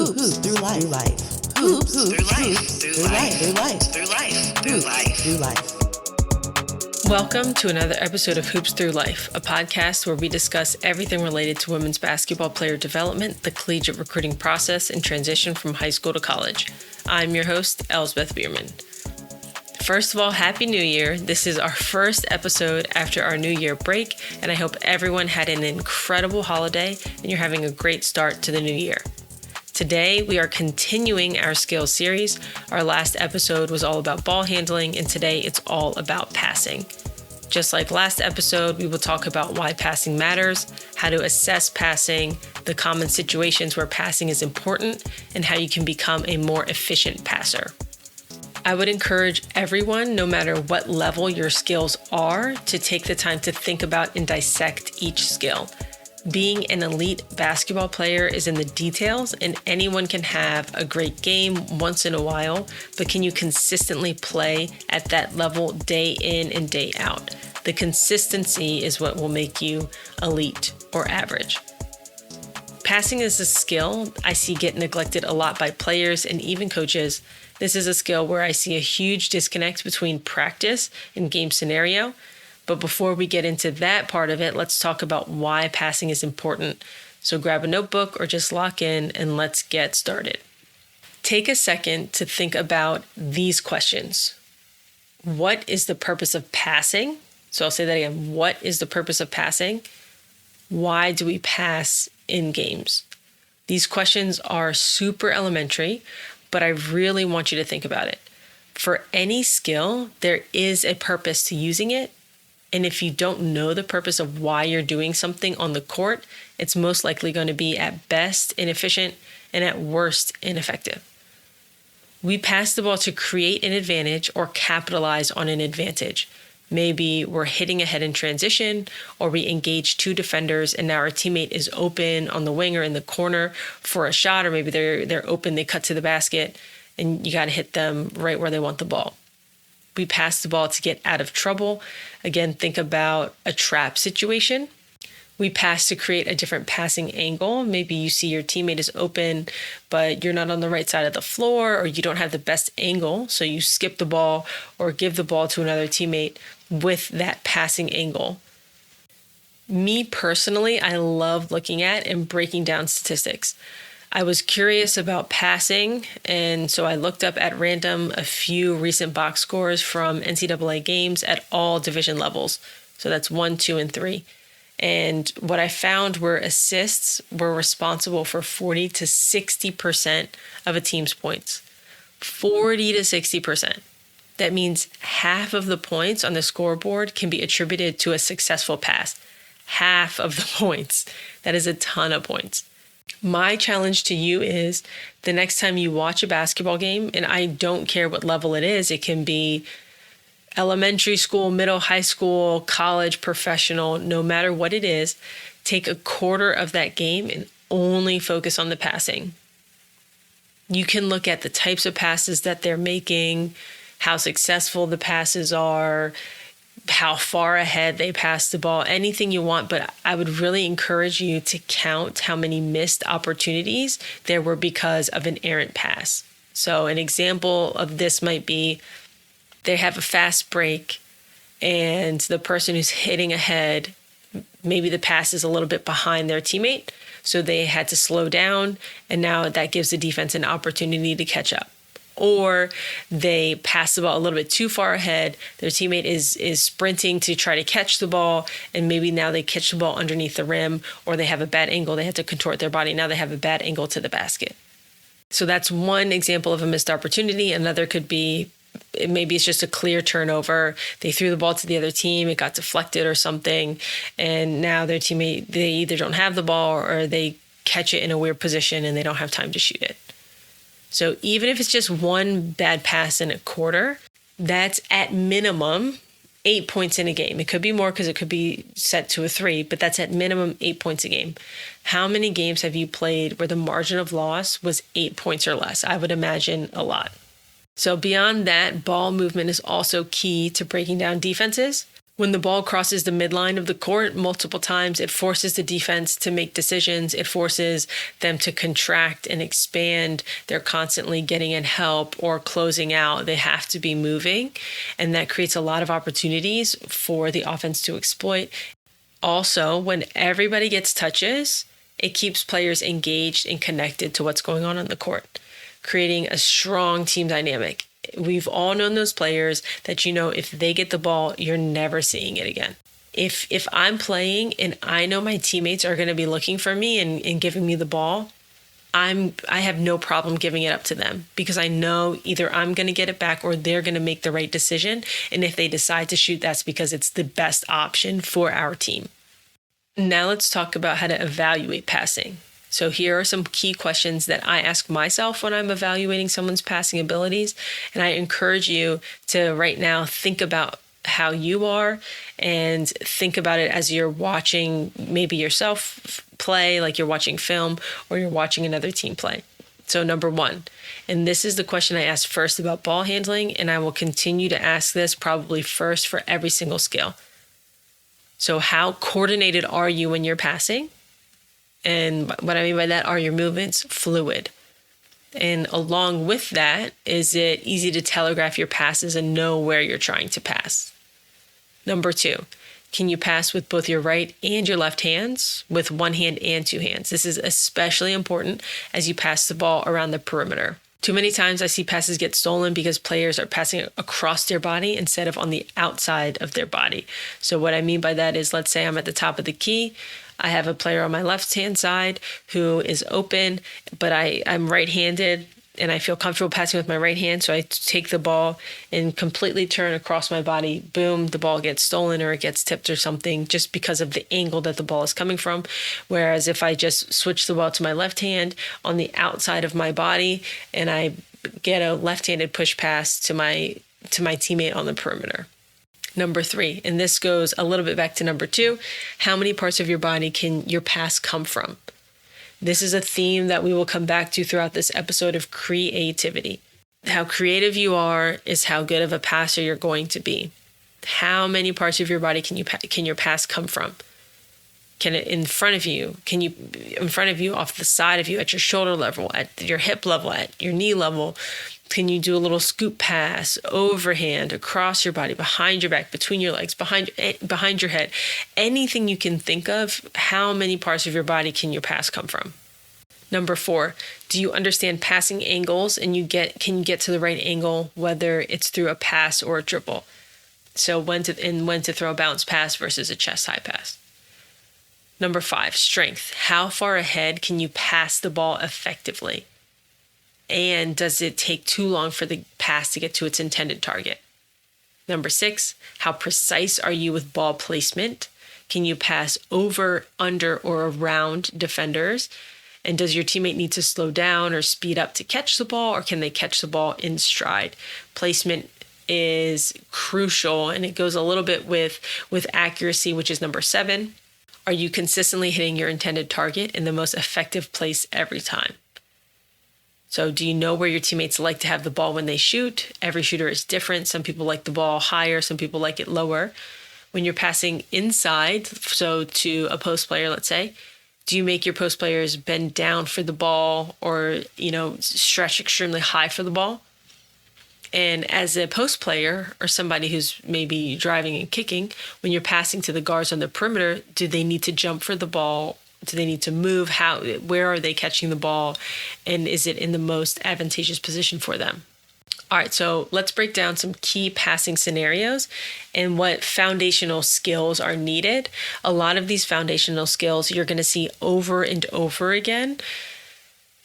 Hoops through life. Hoops through life. Welcome to another episode of Hoops Through Life, a podcast where we discuss everything related to women's basketball player development, the collegiate recruiting process, and transition from high school to college. I'm your host, Elsbeth Bierman. First of all, Happy New Year. This is our first episode after our New Year break, and I hope everyone had an incredible holiday and you're having a great start to the new year. Today, we are continuing our skills series. Our last episode was all about ball handling, and today it's all about passing. Just like last episode, we will talk about why passing matters, how to assess passing, the common situations where passing is important, and how you can become a more efficient passer. I would encourage everyone, no matter what level your skills are, to take the time to think about and dissect each skill. Being an elite basketball player is in the details, and anyone can have a great game once in a while, but can you consistently play at that level day in and day out? The consistency is what will make you elite or average. Passing is a skill I see get neglected a lot by players and even coaches. This is a skill where I see a huge disconnect between practice and game scenario. But before we get into that part of it, let's talk about why passing is important. So grab a notebook or just lock in and let's get started. Take a second to think about these questions. What is the purpose of passing? So I'll say that again. What is the purpose of passing? Why do we pass in games? These questions are super elementary, but I really want you to think about it. For any skill, there is a purpose to using it. And if you don't know the purpose of why you're doing something on the court, it's most likely going to be at best inefficient and at worst ineffective. We pass the ball to create an advantage or capitalize on an advantage. Maybe we're hitting ahead in transition, or we engage two defenders and now our teammate is open on the wing or in the corner for a shot, or maybe they're open, they cut to the basket, and you got to hit them right where they want the ball. We pass the ball to get out of trouble. Again, think about a trap situation. We pass to create a different passing angle. Maybe you see your teammate is open, but you're not on the right side of the floor, or you don't have the best angle. So you skip the ball or give the ball to another teammate with that passing angle. Me personally, I love looking at and breaking down statistics. I was curious about passing, and so I looked up at random a few recent box scores from NCAA games at all division levels. So that's 1, 2, and 3. And what I found were assists were responsible for 40 to 60% of a team's points. 40 to 60%. That means half of the points on the scoreboard can be attributed to a successful pass. Half of the points. That is a ton of points. My challenge to you is the next time you watch a basketball game, and I don't care what level it is, it can be elementary school, middle, high school, college, professional, no matter what it is, take a quarter of that game and only focus on the passing. You can look at the types of passes that they're making, how successful the passes are, how far ahead they pass the ball, anything you want, but I would really encourage you to count how many missed opportunities there were because of an errant pass. So an example of this might be they have a fast break and the person who's hitting ahead, maybe the pass is a little bit behind their teammate, so they had to slow down, and now that gives the defense an opportunity to catch up. Or they pass the ball a little bit too far ahead. Their teammate is sprinting to try to catch the ball, and maybe now they catch the ball underneath the rim, or they have a bad angle. They have to contort their body. Now they have a bad angle to the basket. So that's one example of a missed opportunity. Another could be maybe it's just a clear turnover. They threw the ball to the other team. It got deflected or something, and now their teammate, they either don't have the ball or they catch it in a weird position and they don't have time to shoot it. So even if it's just one bad pass in a quarter, that's at minimum 8 points in a game. It could be more because it could be set to a 3, but that's at minimum 8 points a game. How many games have you played where the margin of loss was 8 points or less? I would imagine a lot. So beyond that, ball movement is also key to breaking down defenses. When the ball crosses the midline of the court multiple times, it forces the defense to make decisions. It forces them to contract and expand. They're constantly getting in help or closing out. They have to be moving, and that creates a lot of opportunities for the offense to exploit. Also, when everybody gets touches, it keeps players engaged and connected to what's going on the court, creating a strong team dynamic. We've all known those players that, if they get the ball, you're never seeing it again. If I'm playing and I know my teammates are going to be looking for me and giving me the ball, I have no problem giving it up to them, because I know either I'm going to get it back or they're going to make the right decision. And if they decide to shoot, that's because it's the best option for our team. Now let's talk about how to evaluate passing. So here are some key questions that I ask myself when I'm evaluating someone's passing abilities. And I encourage you to right now think about how you are and think about it as you're watching maybe yourself play, like you're watching film or you're watching another team play. So number one, and this is the question I ask first about ball handling, and I will continue to ask this probably first for every single skill. So how coordinated are you when you're passing? And what I mean by that, are your movements fluid? And along with that, is it easy to telegraph your passes and know where you're trying to pass? Number two, can you pass with both your right and your left hands, with one hand and two hands? This is especially important as you pass the ball around the perimeter. Too many times I see passes get stolen because players are passing across their body instead of on the outside of their body. So what I mean by that is, let's say I'm at the top of the key. I have a player on my left-hand side who is open, but I'm right-handed and I feel comfortable passing with my right hand. So I take the ball and completely turn across my body. Boom, the ball gets stolen or it gets tipped or something just because of the angle that the ball is coming from. Whereas if I just switch the ball to my left hand on the outside of my body and I get a left-handed push pass to my teammate on the perimeter. Number three, and this goes a little bit back to number two, how many parts of your body can your pass come from? This is a theme that we will come back to throughout this episode of creativity. How creative you are is how good of a passer you're going to be. How many parts of your body can your pass come from? Can it in front of you? Can you in front of you, off the side of you, at your shoulder level, at your hip level, at your knee level? Can you do a little scoop pass, overhand, across your body, behind your back, between your legs, behind your head? Anything you can think of, how many parts of your body can your pass come from? Number four, do you understand passing angles and can you get to the right angle, whether it's through a pass or a dribble? So when to throw a bounce pass versus a chest high pass. Number five, strength. How far ahead can you pass the ball effectively? And does it take too long for the pass to get to its intended target? Number six, how precise are you with ball placement? Can you pass over, under, or around defenders? And does your teammate need to slow down or speed up to catch the ball, or can they catch the ball in stride? Placement is crucial, and it goes a little bit with accuracy, which is number seven. Are you consistently hitting your intended target in the most effective place every time? So do you know where your teammates like to have the ball when they shoot? Every shooter is different. Some people like the ball higher. Some people like it lower. When you're passing inside, so to a post player, let's say, do you make your post players bend down for the ball or, stretch extremely high for the ball? And as a post player or somebody who's maybe driving and kicking, when you're passing to the guards on the perimeter, do they need to jump for the ball? Do they need to move? Where are they catching the ball? And is it in the most advantageous position for them? All right, so let's break down some key passing scenarios and what foundational skills are needed. A lot of these foundational skills you're going to see over and over again,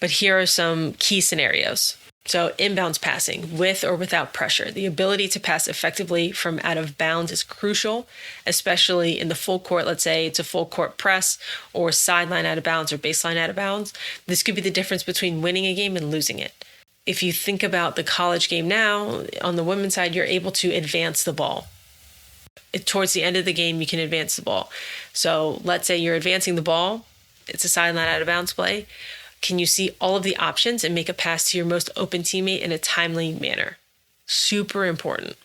but here are some key scenarios. So inbounds passing, with or without pressure. The ability to pass effectively from out of bounds is crucial, especially in the full court. Let's say it's a full court press or sideline out of bounds or baseline out of bounds. This could be the difference between winning a game and losing it. If you think about the college game now, on the women's side, you're able to advance the ball. Towards the end of the game, you can advance the ball. So let's say you're advancing the ball. It's a sideline out of bounds play. Can you see all of the options and make a pass to your most open teammate in a timely manner? Super important.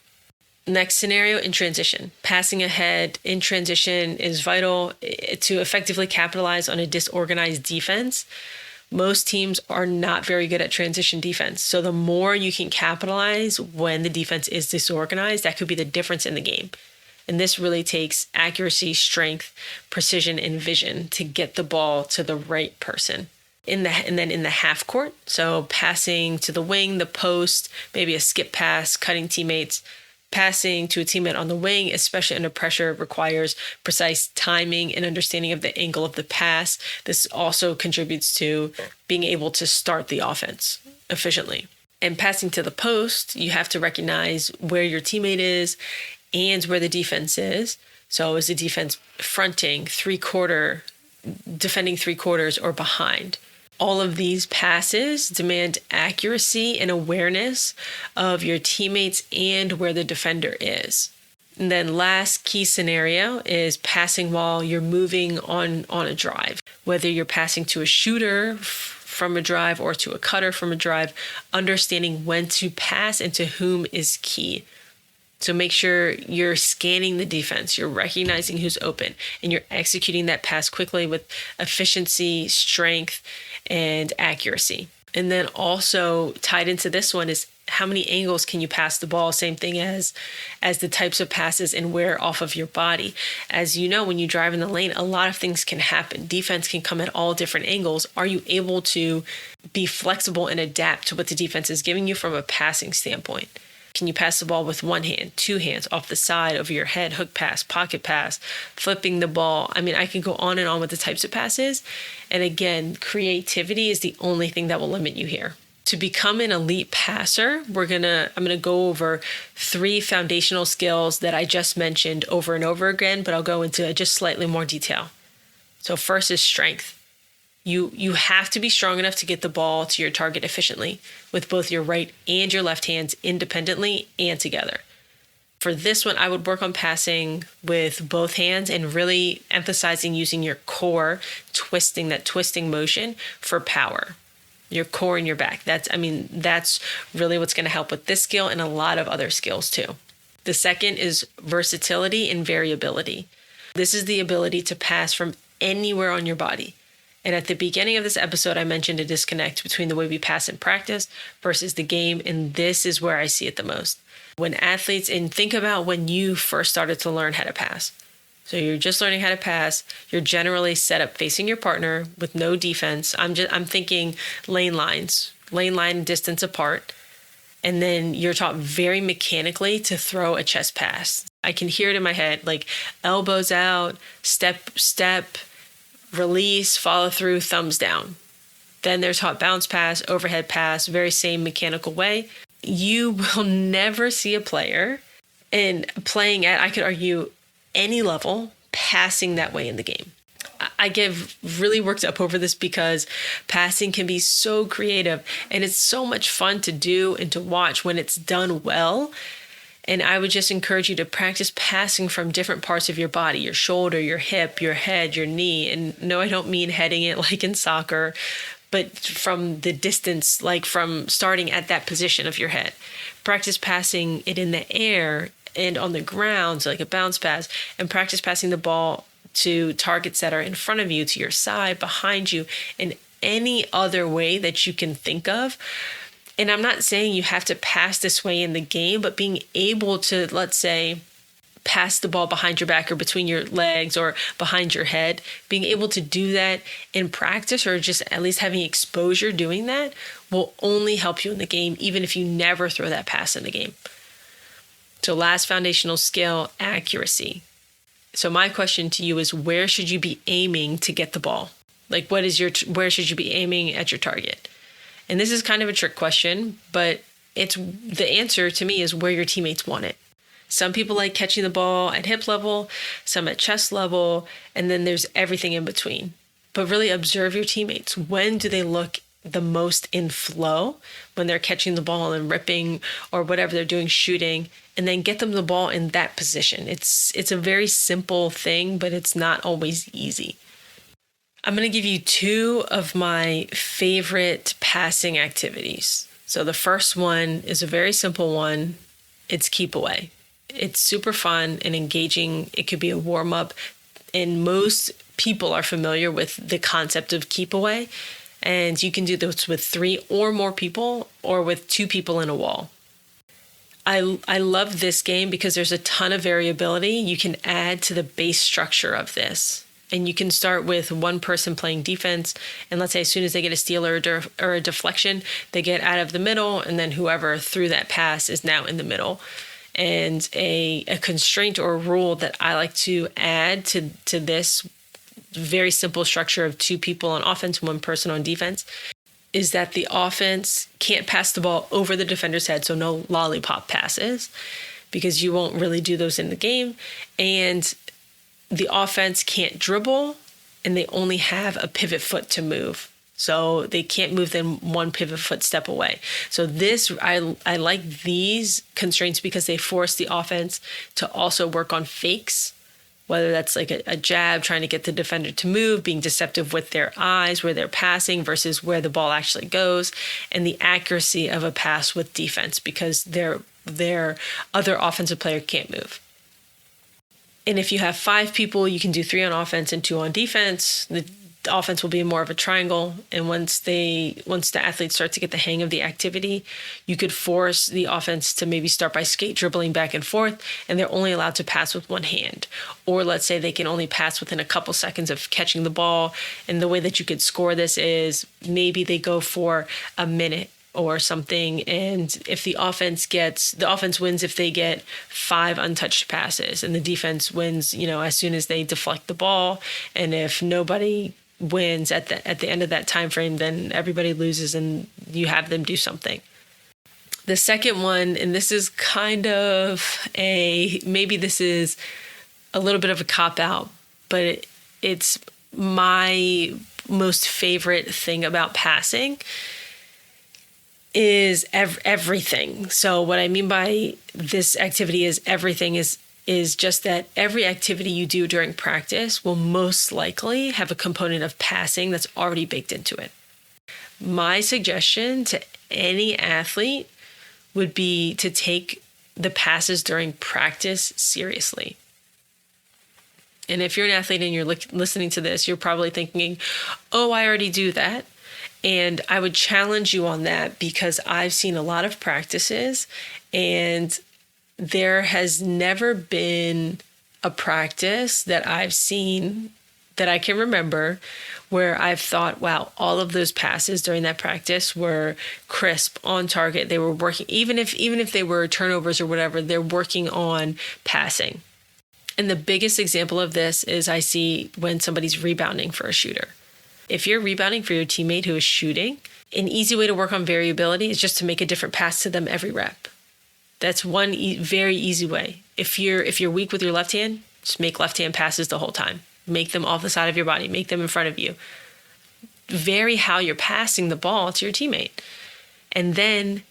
Next scenario, in transition. Passing ahead in transition is vital to effectively capitalize on a disorganized defense. Most teams are not very good at transition defense. So the more you can capitalize when the defense is disorganized, that could be the difference in the game. And this really takes accuracy, strength, precision, and vision to get the ball to the right person. And then in the half court, so passing to the wing, the post, maybe a skip pass, cutting teammates. Passing to a teammate on the wing, especially under pressure, requires precise timing and understanding of the angle of the pass. This also contributes to being able to start the offense efficiently. And passing to the post, you have to recognize where your teammate is and where the defense is. So is the defense fronting, defending three quarters, or behind? All of these passes demand accuracy and awareness of your teammates and where the defender is. And then last key scenario is passing while you're moving on a drive. Whether you're passing to a shooter from a drive or to a cutter from a drive, understanding when to pass and to whom is key. So make sure you're scanning the defense, you're recognizing who's open, and you're executing that pass quickly with efficiency, strength, and accuracy. And then also tied into this one is how many angles can you pass the ball? Same thing as the types of passes and where off of your body. As you know, when you drive in the lane, a lot of things can happen. Defense can come at all different angles. Are you able to be flexible and adapt to what the defense is giving you from a passing standpoint? Can you pass the ball with one hand, two hands, off the side, over your head, hook pass, pocket pass, flipping the ball? I mean, I can go on and on with the types of passes. And again, creativity is the only thing that will limit you here. To become an elite passer, I'm gonna go over 3 foundational skills that I just mentioned over and over again, but I'll go into just slightly more detail. So first is strength. You have to be strong enough to get the ball to your target efficiently with both your right and your left hands independently and together. For this one, I would work on passing with both hands and really emphasizing using your core, that twisting motion for power. Your core and your back. That's really what's going to help with this skill and a lot of other skills too. The second is versatility and variability. This is the ability to pass from anywhere on your body. And at the beginning of this episode, I mentioned a disconnect between the way we pass in practice versus the game. And this is where I see it the most. When athletes, and think about when you first started to learn how to pass. So you're just learning how to pass. You're generally set up facing your partner with no defense. I'm thinking lane line distance apart. And then you're taught very mechanically to throw a chest pass. I can hear it in my head, like elbows out, step, release, follow through, thumbs down. Then there's taught bounce pass, overhead pass, very same mechanical way. You will never see a player playing at, I could argue, any level, passing that way in the game. I get really worked up over this because passing can be so creative and it's so much fun to do and to watch when it's done well. And I would just encourage you to practice passing from different parts of your body, your shoulder, your hip, your head, your knee. And no, I don't mean heading it like in soccer, but from the distance, like from starting at that position of your head. Practice passing it in the air and on the ground, so like a bounce pass, and practice passing the ball to targets that are in front of you, to your side, behind you, in any other way that you can think of. And I'm not saying you have to pass this way in the game, but being able to, let's say, pass the ball behind your back or between your legs or behind your head, being able to do that in practice or just at least having exposure doing that will only help you in the game, even if you never throw that pass in the game. So last foundational skill, accuracy. So my question to you is, where should you be aiming to get the ball? Like, where should you be aiming at your target? And this is kind of a trick question, but the answer to me is where your teammates want it. Some people like catching the ball at hip level, some at chest level, and then there's everything in between. But really observe your teammates. When do they look the most in flow? When they're catching the ball and ripping or whatever they're doing, shooting, and then get them the ball in that position. It's a very simple thing, but it's not always easy. I'm going to give you 2 of my favorite passing activities. So the first one is a very simple one. It's keep away. It's super fun and engaging. It could be a warm-up, and most people are familiar with the concept of keep away, and you can do this with 3 or more people or with 2 people in a wall. I love this game because there's a ton of variability you can add to the base structure of this. And you can start with one person playing defense, and let's say as soon as they get a steal or a deflection, they get out of the middle, and then whoever threw that pass is now in the middle. And a constraint or a rule that I like to add to this very simple structure of 2 people on offense, 1 person on defense, is that the offense can't pass the ball over the defender's head, so no lollipop passes, because you won't really do those in the game. And the offense can't dribble, and they only have a pivot foot to move. So they can't move them 1 pivot foot step away. So I like these constraints because they force the offense to also work on fakes, whether that's like a jab, trying to get the defender to move, being deceptive with their eyes, where they're passing versus where the ball actually goes, and the accuracy of a pass with defense because their other offensive player can't move. And if you have 5 people, you can do 3 on offense and 2 on defense. The offense will be more of a triangle. And once the athletes start to get the hang of the activity, you could force the offense to maybe start by skate dribbling back and forth, and they're only allowed to pass with 1 hand. Or let's say they can only pass within a couple seconds of catching the ball. And the way that you could score this is maybe they go for a minute or something, and if the offense wins if they get 5 untouched passes, and the defense wins, as soon as they deflect the ball. And if nobody wins at the end of that time frame, then everybody loses and you have them do something. The second one, and this is kind of maybe this is a little bit of a cop-out, but it's my most favorite thing about passing, is everything. So what I mean by this activity is everything is just that every activity you do during practice will most likely have a component of passing that's already baked into it. My suggestion to any athlete would be to take the passes during practice seriously. And if you're an athlete and you're listening to this, you're probably thinking, oh, I already do that. And I would challenge you on that because I've seen a lot of practices, and there has never been a practice that I've seen that I can remember where I've thought, wow, all of those passes during that practice were crisp, on target. They were working, even if they were turnovers or whatever, they're working on passing. And the biggest example of this is I see when somebody's rebounding for a shooter. If you're rebounding for your teammate who is shooting, an easy way to work on variability is just to make a different pass to them every rep. That's one very easy way. If you're weak with your left hand, just make left hand passes the whole time. Make them off the side of your body. Make them in front of you. Vary how you're passing the ball to your teammate. And then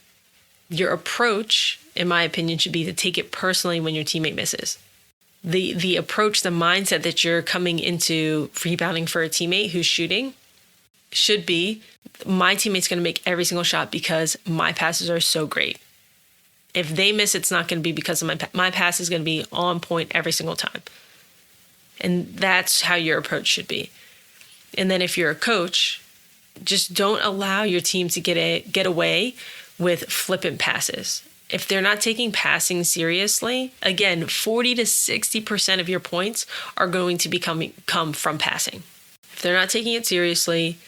your approach, in my opinion, should be to take it personally when your teammate misses. The approach, the mindset that you're coming into rebounding for a teammate who's shooting should be, my teammate's going to make every single shot because my passes are so great. If they miss, it's not going to be because of my pass is going to be on point every single time. And that's how your approach should be. And then if you're a coach, just don't allow your team to get away with flippant passes. If they're not taking passing seriously, again, 40 to 60% of your points are going to come from passing. If they're not taking it seriously,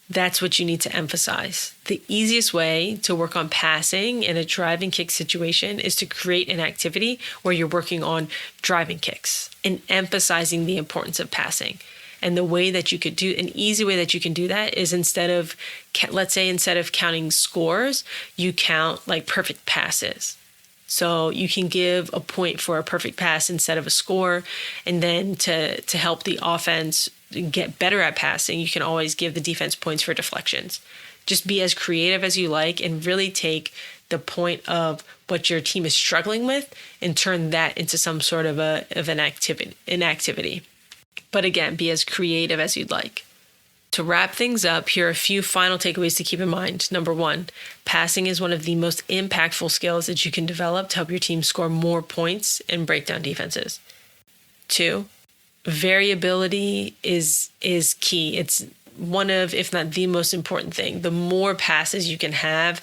that's what you need to emphasize. The easiest way to work on passing in a drive and kick situation is to create an activity where you're working on driving kicks and emphasizing the importance of passing. And the way that you could do, an easy way that you can do that is instead of counting scores, you count like perfect passes. So you can give a point for a perfect pass instead of a score. And then to help the offense get better at passing, you can always give the defense points for deflections. Just be as creative as you like and really take the point of what your team is struggling with and turn that into some sort of an activity. But again, be as creative as you'd like. To wrap things up, here are a few final takeaways to keep in mind. Number one, passing is one of the most impactful skills that you can develop to help your team score more points and break down defenses. Two, variability is key. It's one of, if not the most important thing. The more passes you can have,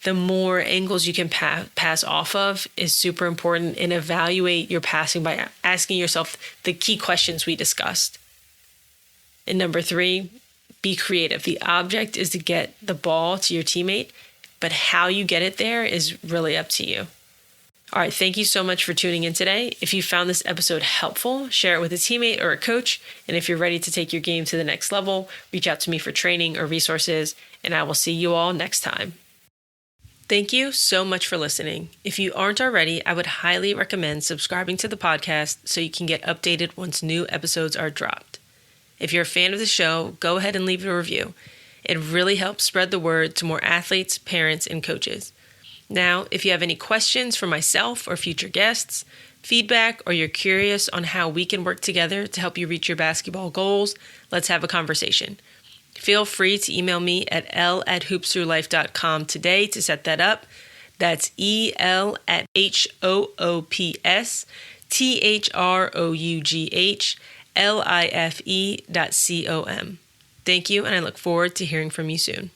the more angles you can pass off of is super important, and evaluate your passing by asking yourself the key questions we discussed. And number three, be creative. The object is to get the ball to your teammate, but how you get it there is really up to you. All right, thank you so much for tuning in today. If you found this episode helpful, share it with a teammate or a coach. And if you're ready to take your game to the next level, reach out to me for training or resources, and I will see you all next time. Thank you so much for listening. If you aren't already, I would highly recommend subscribing to the podcast so you can get updated once new episodes are dropped. If you're a fan of the show, go ahead and leave a review. It really helps spread the word to more athletes, parents, and coaches. Now, if you have any questions for myself or future guests, feedback, or you're curious on how we can work together to help you reach your basketball goals, let's have a conversation. Feel free to email me at l@hoopsthroughlife.com today to set that up. That's el@hoopsthroughlife.com. Thank you, and I look forward to hearing from you soon.